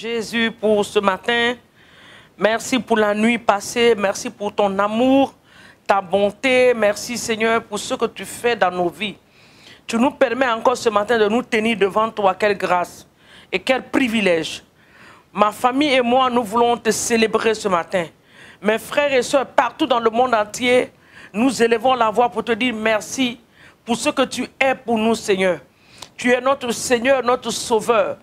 Jésus, pour ce matin. Merci pour la nuit passée. Merci pour ton amour, ta bonté. Merci Seigneur pour ce que tu fais dans nos vies. Tu nous permets encore ce matin de nous tenir devant toi. Quelle grâce et quel privilège. Ma famille et moi, nous voulons te célébrer ce matin. Mes frères et sœurs, partout dans le monde entier, nous élevons la voix pour te dire merci pour ce que tu es pour nous, Seigneur. Tu es notre Seigneur, notre Sauveur.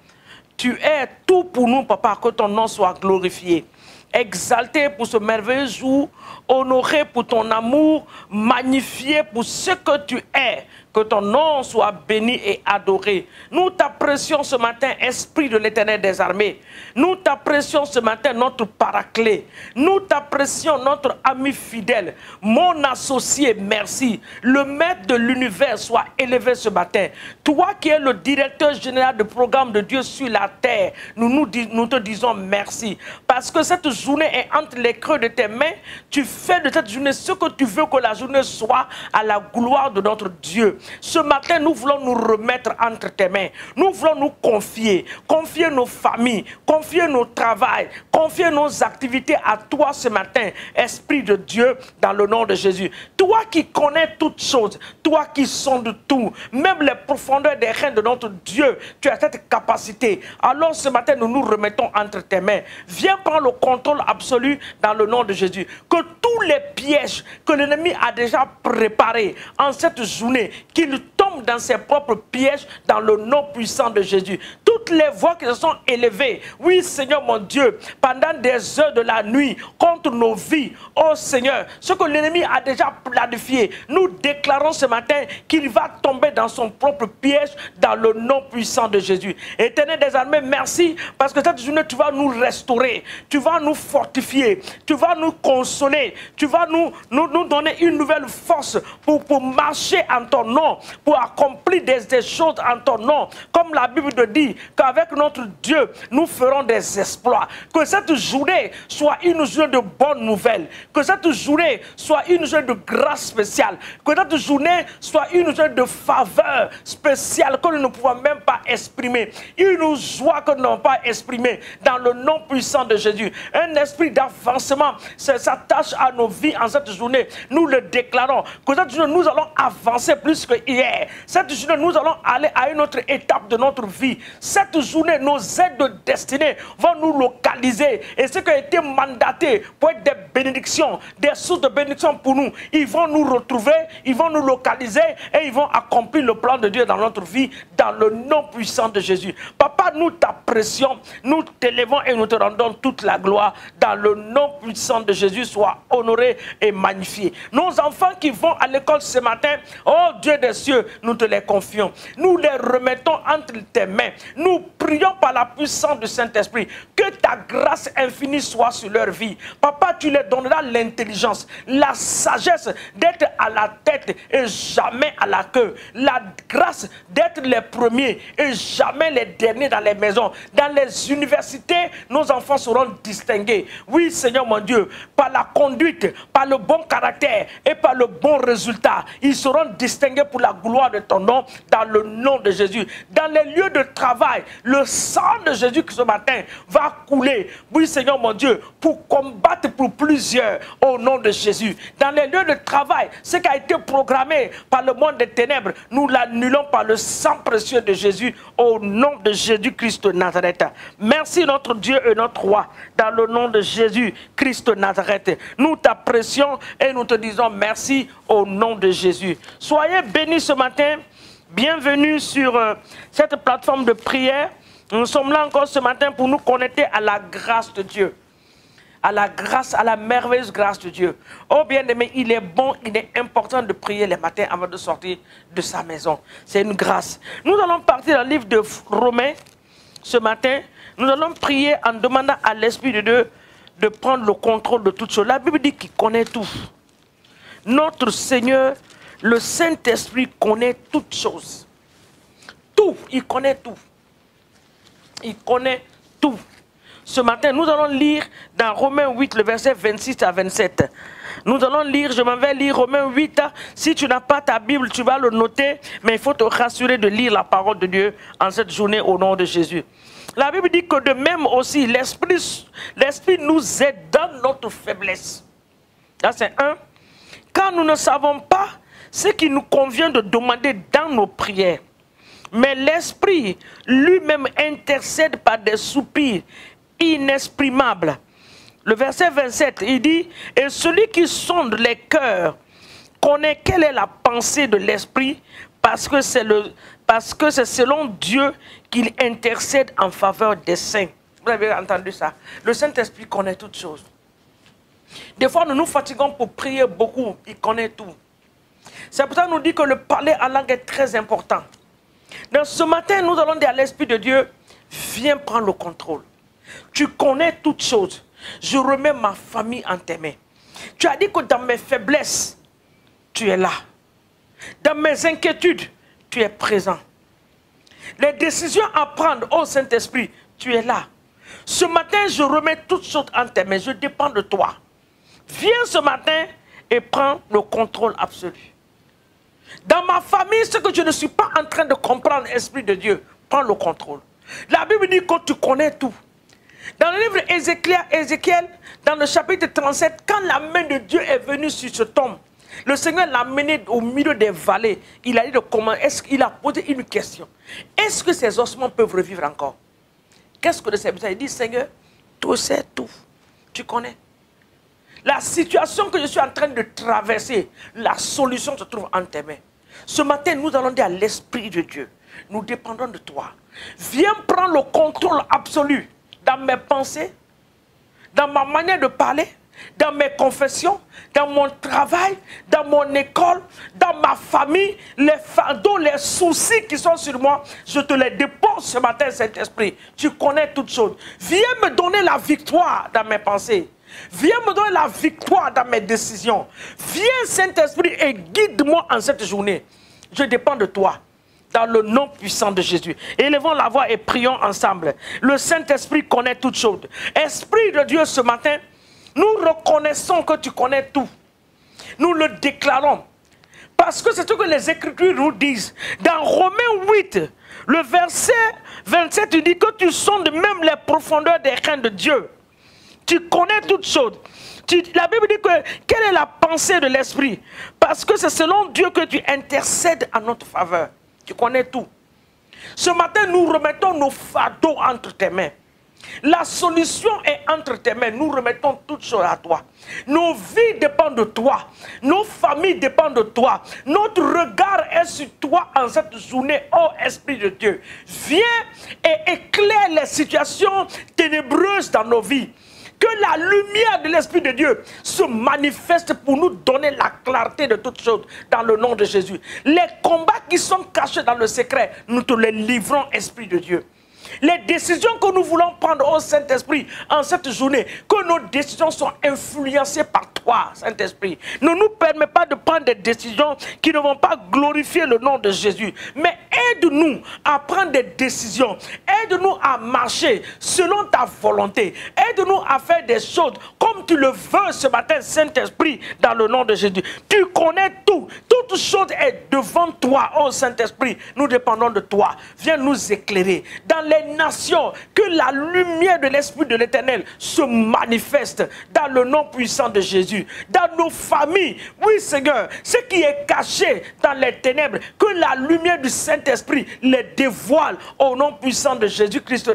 Tu es tout pour nous, Papa, que ton nom soit glorifié. Exalté pour ce merveilleux jour, honoré pour ton amour, magnifié pour ce que tu es. Que ton nom soit béni et adoré. Nous t'apprécions ce matin, Esprit de l'Éternel des armées. Nous t'apprécions ce matin, notre paraclet. Nous t'apprécions, notre ami fidèle. Mon associé, merci. Le maître de l'univers soit élevé ce matin. Toi qui es le directeur général du programme de Dieu sur la terre, nous te disons merci. Parce que cette journée est entre les creux de tes mains. Tu fais de cette journée ce que tu veux que la journée soit à la gloire de notre Dieu. Ce matin, nous voulons nous remettre entre tes mains. Nous voulons nous confier nos familles, confier nos travails, confier nos activités à toi ce matin, Esprit de Dieu, dans le nom de Jésus. Toi qui connais toutes choses, toi qui sondes tout, même les profondeurs des reins de notre Dieu, tu as cette capacité. Alors ce matin, nous nous remettons entre tes mains. Viens prendre le contrôle absolu dans le nom de Jésus. Que tous les pièges que l'ennemi a déjà préparés en cette journée, qu'il tombe dans ses propres pièges dans le nom puissant de Jésus. Toutes les voix qui se sont élevées, oui Seigneur mon Dieu, pendant des heures de la nuit contre nos vies, oh Seigneur, ce que l'ennemi a déjà planifié, nous déclarons ce matin qu'il va tomber dans son propre piège dans le nom puissant de Jésus. Éternel des armées, merci parce que cette journée tu vas nous restaurer, tu vas nous fortifier, tu vas nous consoler, tu vas nous donner une nouvelle force pour marcher en ton nom, pour accomplir des choses en ton nom. Comme la Bible te dit qu'avec notre Dieu, nous ferons des exploits. Que cette journée soit une journée de bonnes nouvelles. Que cette journée soit une journée de grâce spéciale. Que cette journée soit une journée de faveur spéciale que nous ne pouvons même pas exprimer. Une joie que nous n'avons pas exprimée dans le nom puissant de Jésus. Un esprit d'avancement s'attache à nos vies en cette journée. Nous le déclarons. Que cette journée, nous allons avancer plus que hier. Cette journée, nous allons aller à une autre étape de notre vie. Cette journée, nos aides de destinée vont nous localiser. Et ce qui a été mandaté pour être des bénédictions, des sources de bénédictions pour nous, ils vont nous retrouver, ils vont nous localiser et ils vont accomplir le plan de Dieu dans notre vie, dans le nom puissant de Jésus. Papa, nous t'apprécions, nous t'élevons et nous te rendons toute la gloire. Dans le nom puissant de Jésus, sois honoré et magnifié. Nos enfants qui vont à l'école ce matin, oh Dieu des cieux, nous te les confions. Nous les remettons entre tes mains. Nous prions par la puissance du Saint-Esprit que ta grâce infinie soit sur leur vie. Papa, tu leur donneras l'intelligence, la sagesse d'être à la tête et jamais à la queue. La grâce d'être les premiers et jamais les derniers dans les maisons. Dans les universités, nos enfants seront distingués. Oui, Seigneur mon Dieu, par la conduite, par le bon caractère et par le bon résultat, ils seront distingués pour la gloire de ton nom, dans le nom de Jésus. Dans les lieux de travail, le sang de Jésus qui ce matin va couler, oui Seigneur mon Dieu, pour combattre pour plusieurs au nom de Jésus. Dans les lieux de travail, ce qui a été programmé par le monde des ténèbres, nous l'annulons par le sang précieux de Jésus au nom de Jésus-Christ de Nazareth. Merci notre Dieu et notre roi, dans le nom de Jésus-Christ de Nazareth. Nous t'apprécions et nous te disons merci au nom de Jésus. Soyez bénis ce matin. Bienvenue sur cette plateforme de prière. Nous sommes là encore ce matin pour nous connecter à la grâce de Dieu. À la grâce, à la merveilleuse grâce de Dieu. Oh bien-aimé, il est bon, il est important de prier les matins avant de sortir de sa maison. C'est une grâce. Nous allons partir dans le livre de Romains ce matin. Nous allons prier en demandant à l'Esprit de Dieu de prendre le contrôle de toutes choses. La Bible dit qu'il connaît tout. Notre Seigneur, le Saint-Esprit connaît toutes choses. Tout, il connaît tout. Il connaît tout. Ce matin, nous allons lire dans Romains 8, le verset 26 à 27. Nous allons lire, je m'en vais lire Romains 8. Si tu n'as pas ta Bible, tu vas le noter. Mais il faut te rassurer de lire la parole de Dieu en cette journée au nom de Jésus. La Bible dit que de même aussi, l'Esprit nous aide dans notre faiblesse. Ça c'est un. Car nous ne savons pas ce qu'il nous convient de demander dans nos prières. Mais l'Esprit lui-même intercède par des soupirs inexprimables. Le verset 27, il dit, « Et celui qui sonde les cœurs connaît quelle est la pensée de l'Esprit, parce que c'est selon Dieu qu'il intercède en faveur des saints. » Vous avez entendu ça? Le Saint-Esprit connaît toutes choses. Des fois, nous nous fatiguons pour prier beaucoup. Il connaît tout. C'est pour ça qu'il nous dit que le parler en langue est très important. Donc ce matin, nous allons dire à l'Esprit de Dieu, viens prendre le contrôle. Tu connais toutes choses. Je remets ma famille en tes mains. Tu as dit que dans mes faiblesses, tu es là. Dans mes inquiétudes, tu es présent. Les décisions à prendre, ô Saint-Esprit, tu es là. Ce matin, je remets toutes choses en tes mains. Je dépends de toi. Viens ce matin et prends le contrôle absolu. Dans ma famille, ce que je ne suis pas en train de comprendre, Esprit de Dieu, prends le contrôle. La Bible dit que tu connais tout. Dans le livre Ézéchiel, dans le chapitre 37, quand la main de Dieu est venue sur cet homme, le Seigneur l'a mené au milieu des vallées. Il a dit comment, est-ce qu'il a posé une question. Est-ce que ces ossements peuvent revivre encore? Qu'est-ce que le Seigneur? Il dit, Seigneur, tu sais tout. Tu connais. La situation que je suis en train de traverser, la solution se trouve en tes mains. Ce matin, nous allons dire à l'Esprit de Dieu, nous dépendons de toi. Viens prendre le contrôle absolu dans mes pensées, dans ma manière de parler, dans mes confessions, dans mon travail, dans mon école, dans ma famille, les fardeaux, les soucis qui sont sur moi, je te les dépose ce matin, Saint-Esprit. Tu connais toutes choses. Viens me donner la victoire dans mes pensées. Viens me donner la victoire dans mes décisions. Viens, Saint-Esprit, et guide-moi en cette journée. Je dépends de toi. Dans le nom puissant de Jésus. Élevons la voix et prions ensemble. Le Saint-Esprit connaît toutes choses. Esprit de Dieu, ce matin, nous reconnaissons que tu connais tout. Nous le déclarons. Parce que c'est ce que les Écritures nous disent. Dans Romains 8, le verset 27, il dit que tu sondes même les profondeurs des reins de Dieu. Tu connais toutes choses. La Bible dit que quelle est la pensée de l'Esprit? Parce que c'est selon Dieu que tu intercèdes en notre faveur. Tu connais tout. Ce matin, nous remettons nos fardeaux entre tes mains. La solution est entre tes mains. Nous remettons toutes choses à toi. Nos vies dépendent de toi. Nos familles dépendent de toi. Notre regard est sur toi en cette journée, ô Esprit de Dieu. Viens et éclaire les situations ténébreuses dans nos vies. Que la lumière de l'Esprit de Dieu se manifeste pour nous donner la clarté de toutes choses dans le nom de Jésus. Les combats qui sont cachés dans le secret, nous te les livrons, Esprit de Dieu. Les décisions que nous voulons prendre au Saint-Esprit en cette journée, que nos décisions soient influencées par toi, Saint-Esprit. Ne nous permets pas de prendre des décisions qui ne vont pas glorifier le nom de Jésus. Mais aide-nous à prendre des décisions. Aide-nous à marcher selon ta volonté. Aide-nous à faire des choses comme tu le veux ce matin, Saint-Esprit, dans le nom de Jésus. Tu connais tout. Toute chose est devant toi, oh Saint-Esprit. Nous dépendons de toi. Viens nous éclairer. Dans les nations, que la lumière de l'Esprit de l'Éternel se manifeste dans le nom puissant de Jésus. Dans nos familles, oui Seigneur, ce qui est caché dans les ténèbres, que la lumière du Saint-Esprit les dévoile au nom puissant de Jésus-Christ.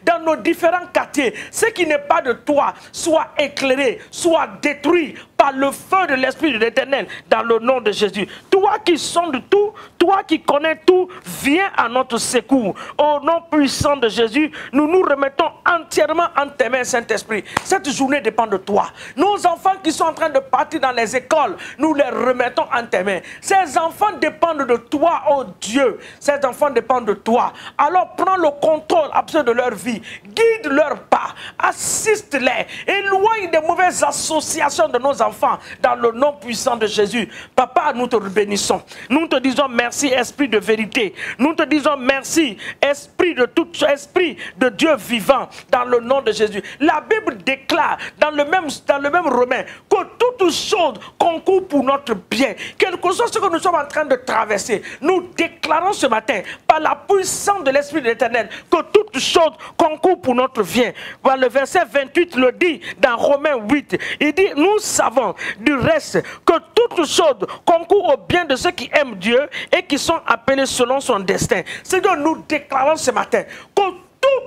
Dans nos différents quartiers, ce qui n'est pas de toi soit éclairé, soit détruit par le feu de l'Esprit de l'Éternel dans le nom de Jésus. Toi qui sondes tout, toi qui connais tout, viens à notre secours. Au nom puissant de Jésus, nous nous remettons entièrement en tes mains, Saint-Esprit. Cette journée dépend de toi. Nos enfants qui sont en train de partir dans les écoles, nous les remettons en tes mains. Ces enfants dépendent de toi, oh Dieu. Ces enfants dépendent de toi. Alors prends le contrôle absolu de leur vie. Guide leurs pas. Assiste-les. Éloigne des mauvaises associations de nos enfants dans le nom puissant de Jésus. Papa, nous te bénissons. Nous te disons merci, Esprit de vérité. Nous te disons merci, Esprit de tout Esprit de Dieu vivant, dans le nom de Jésus. La Bible déclare dans le même Romain que toute toutes choses concourent pour notre bien. Quel que soit ce que nous sommes en train de traverser, nous déclarons ce matin, par la puissance de l'Esprit de l'Éternel, que toutes choses concourent pour notre bien. Voilà, le verset 28 le dit dans Romains 8. Il dit, nous savons du reste que toutes choses concourent au bien de ceux qui aiment Dieu et qui sont appelés selon son destin. Seigneur, nous déclarons ce matin que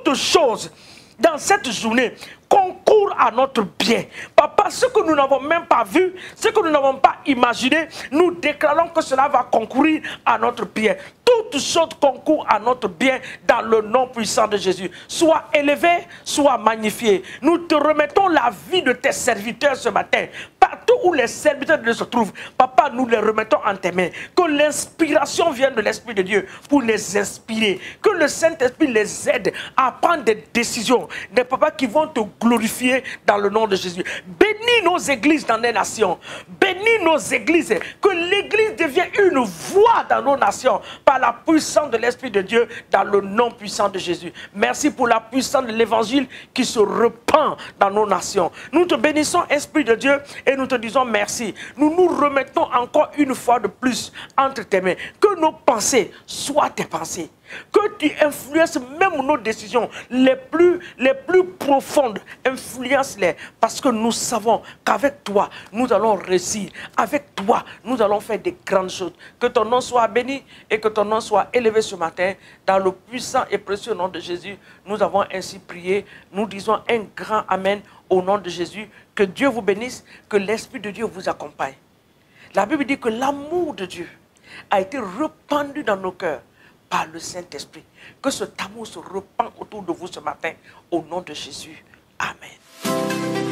toutes choses dans cette journée concourent à notre bien. Papa, ce que nous n'avons même pas vu, ce que nous n'avons pas imaginé, nous déclarons que cela va concourir à notre bien. Toutes choses concourent à notre bien dans le nom puissant de Jésus. Sois élevé, sois magnifié. Nous te remettons la vie de tes serviteurs ce matin. Partout où les serviteurs de Dieu se trouvent, Papa, nous les remettons en tes mains. Que l'inspiration vienne de l'Esprit de Dieu pour les inspirer. Que le Saint-Esprit les aide à prendre des décisions. Des papas qui vont te glorifier dans le nom de Jésus. Bénis nos églises dans les nations. Bénis nos églises. Que l'église devienne une voix dans nos nations par la puissance de l'Esprit de Dieu dans le nom puissant de Jésus. Merci pour la puissance de l'évangile qui se répand dans nos nations. Nous te bénissons, Esprit de Dieu, et nous te disons merci. Nous nous remettons encore une fois de plus entre tes mains. Que nos pensées soient tes pensées. Que tu influences même nos décisions les plus profondes. Influence-les parce que nous savons qu'avec toi, nous allons réussir. Avec toi, nous allons faire des grandes choses. Que ton nom soit béni et que ton nom soit élevé ce matin. Dans le puissant et précieux nom de Jésus, nous avons ainsi prié. Nous disons un grand Amen au nom de Jésus. Que Dieu vous bénisse, que l'Esprit de Dieu vous accompagne. La Bible dit que l'amour de Dieu a été répandu dans nos cœurs par le Saint-Esprit. Que cet amour se répand autour de vous ce matin, au nom de Jésus. Amen.